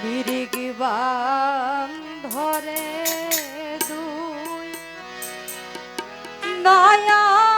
নিরিগি বান ধরে দুই নয়নের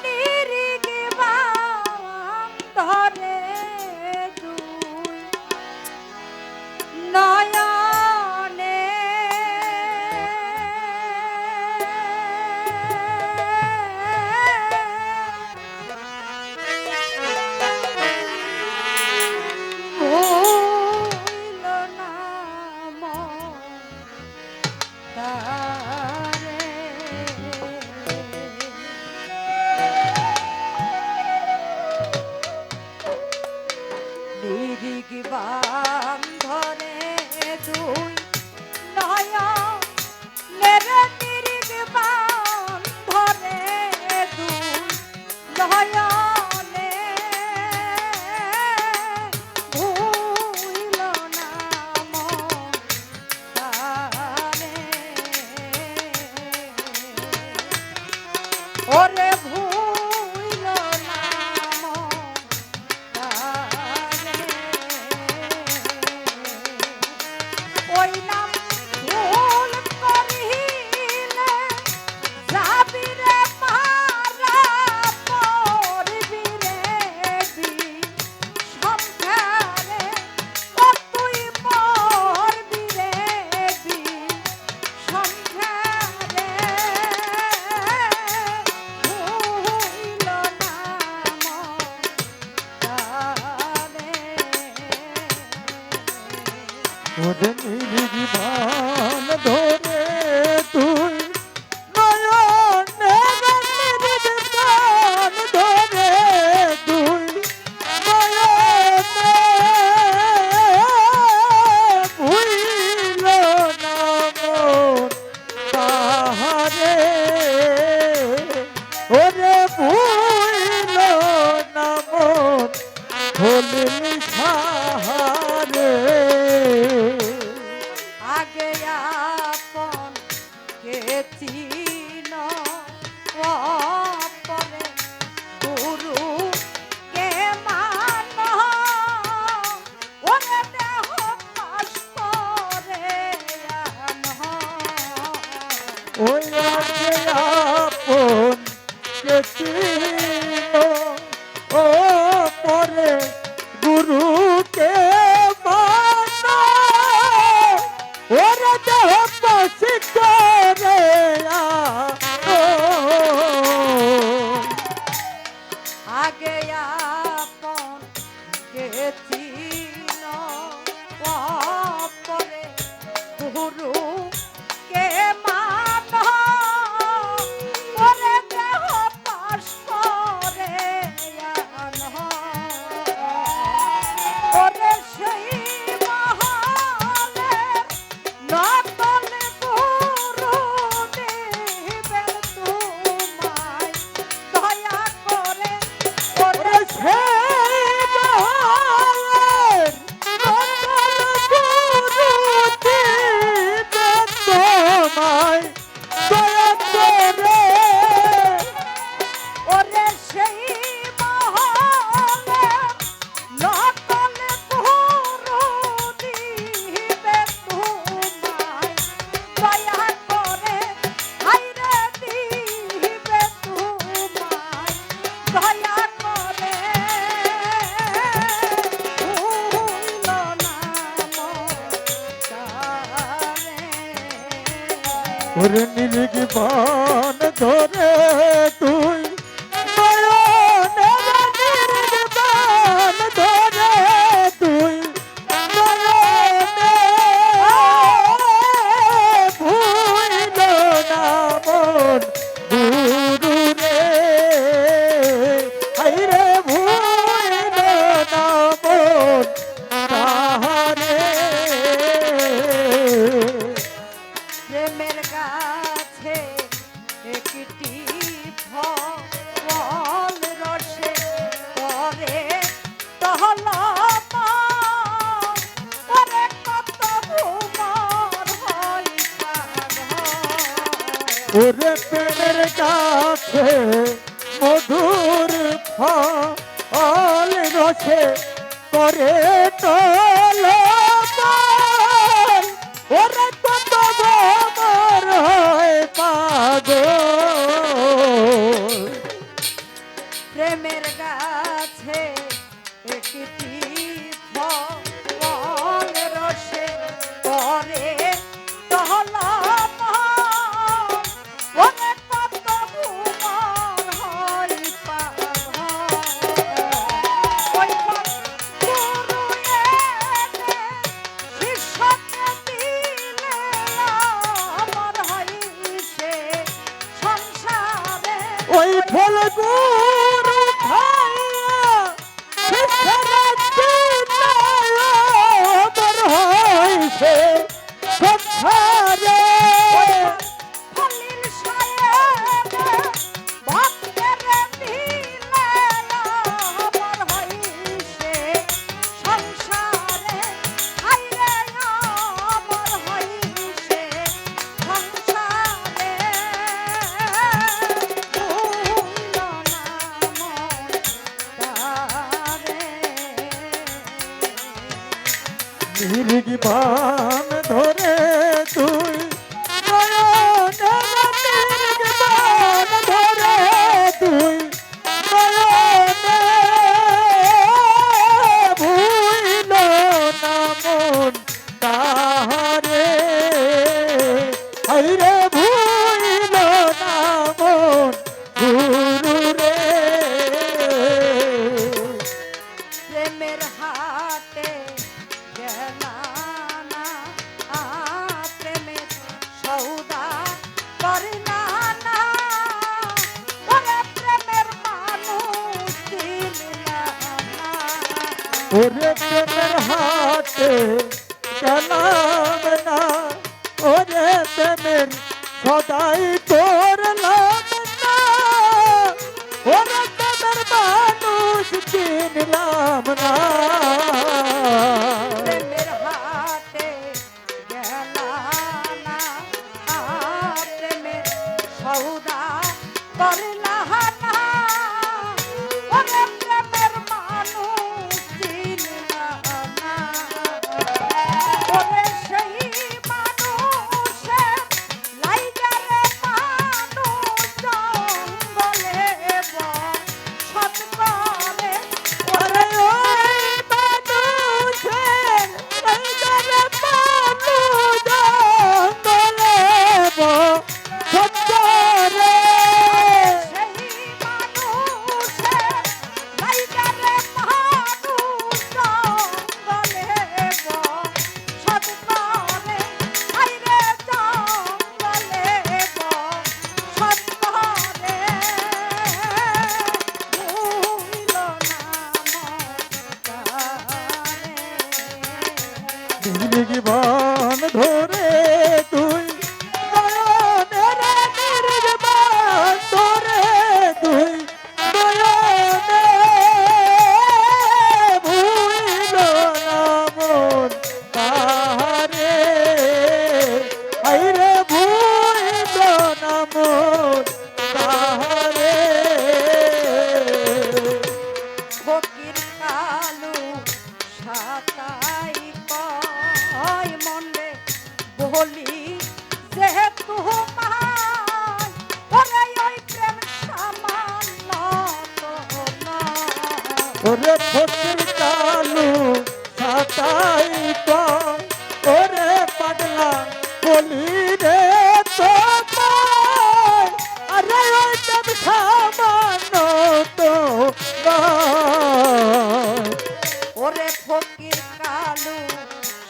নিরিগি বান ধরে দুই নয়নে বাম ধরে দুই নয়নের নিরিগ বাম ধরে দুই নয়নে ভুইল না মন তারে ওরে ভুইল না মন তারে ওই নাম ভুল করিলে যাবি রে মারা পড়বি রে সংসারে ও তুই মরবি রে সংসারে ভুইল না মন তারে ওরে নিরিগি বান ধরে তুই নয়নের নিরিগি বান ধরে তুই নয়নে ভুইল না মন তাহারে ওরে ভুইল না মন হলিল সাহারে আগে আপন কে চিন পরে গুরু কে মান ওরে দেহ পাশ করে আন ওই আগে আপন কে চিন ও পরে গুরুকে মান ওরে দেহ পাশ করে আগে আপন কে চিন পরে গুরু কে মান ওরে দেহ পাশ করে আন ওরে সেই মহালে নতন গুরু দেবে তোমায় দয়া করে ওরে সেই মহালের নতন গুরু দিবে তোমায় দয়া করে ওরে সেই মহালে নতন গুরু দিবে তোমায় দয়া করে হাইরে দিবে তোমায় দয়া করে ভুইল না মন তারে ওরে নিরিগি বান ধরে তুই নয়নের নিরিগি বান ধরে তুই নয়নে ভুইল না মন গুরু রে হাইরে ভুইল না মন তাহারে প্রেমের গাছে একটি ফল রসে করে টহলমা করে কত ভুমর হয় ওরে প্রেমের কাছে মধুর ফল রসে করে তো গেল মন, ওরে কত ভ্রমর হয় পাগল। প্রেমের গাছে একটি ফল রসে পরে তহলম ওরে কত ভুমর হয় পাগল। ওই ফল গুরুয়ে শিষ্যকে দিলে আমার হইছে সংসারে। ওই ফল গুরু খাইয়া শিষ্যের চিন্তায় অমর হইছে সংসারে। ফলিল সাহেব ভক্তের দিলে আমার হইছে সংসারে। হাইরে আমার হইছে সংসারে। ভুল নাম তারে। নির্গিমান ধরে তুই নয়নের নির্গিমান ধরে তুই নয়নে ভুইল না মন তাহারে। হাইরে ভুইল না মন গুরু রে। প্রেমের হাটে গেলা না প্রেমের সৌদা করলা না। ওরে প্রেমের মানুষ চিনলাম না। ওরে প্রেমের হাতে গেলাম না, ওরে প্রেমের সদাই করলাম না, ওরে প্রেমের মানুষ চিনলাম না। প্রেমের হাটে গেলা না প্রেমের সৌদা করলা না। ওরে প্রেমের মানুষ চিনলাম না। ওরে সেই মানুষের লাইগা রে মানুষ জঙ্গলে সৎ করে। ওরে ওই মানুষের লাইগারে মানুষ জঙ্গলে সত্যরে। সেই মানুষের লাইগা রে মানুষ জঙ্গলে সৎ করে। হাইরে জঙ্গলে সৎ করে। ভুইল না মন তারে। নির্গিমান ধরে তুই নয়নের নির্গিমান ধরে তুই নয়নে ভুইল না মন তাহারে। হাইরে ভুইল না মন তাহারে। ফকির কালু সাতাই কয় মনে বলি যেহেতু মায়। ওরে ওই প্রেম সামান্য তো নয়। ওরে ফকির কালু সাতাই কয়, ওরে পাগলা বলি রে তোমায়। আরে ওই দেব সামান্য তো নয়। ওরে ফকির কালু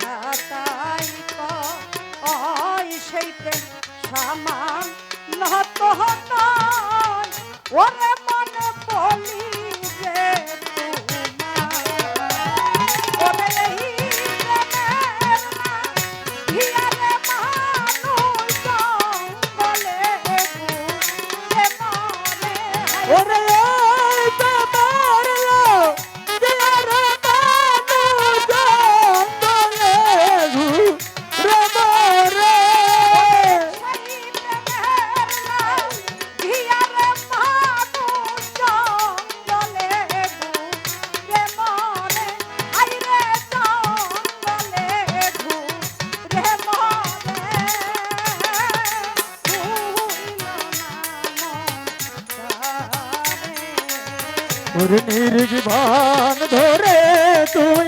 সাতাই কয় সেই প্রেম সামান্য তো নয়। ওরে মনে বলি যে তোমায়। ওরে এই প্রেমের না হিয়ারে মানুষ জঙ্গলে ঘুরে মরে। ওরে ওই বেমারলো দিয়ারে মানুষ জঙ্গলে ঘুরে মরে। সেই প্রেমের না হিয়ারে মানুষ ঘূর্ণির জীবন ধরে তুই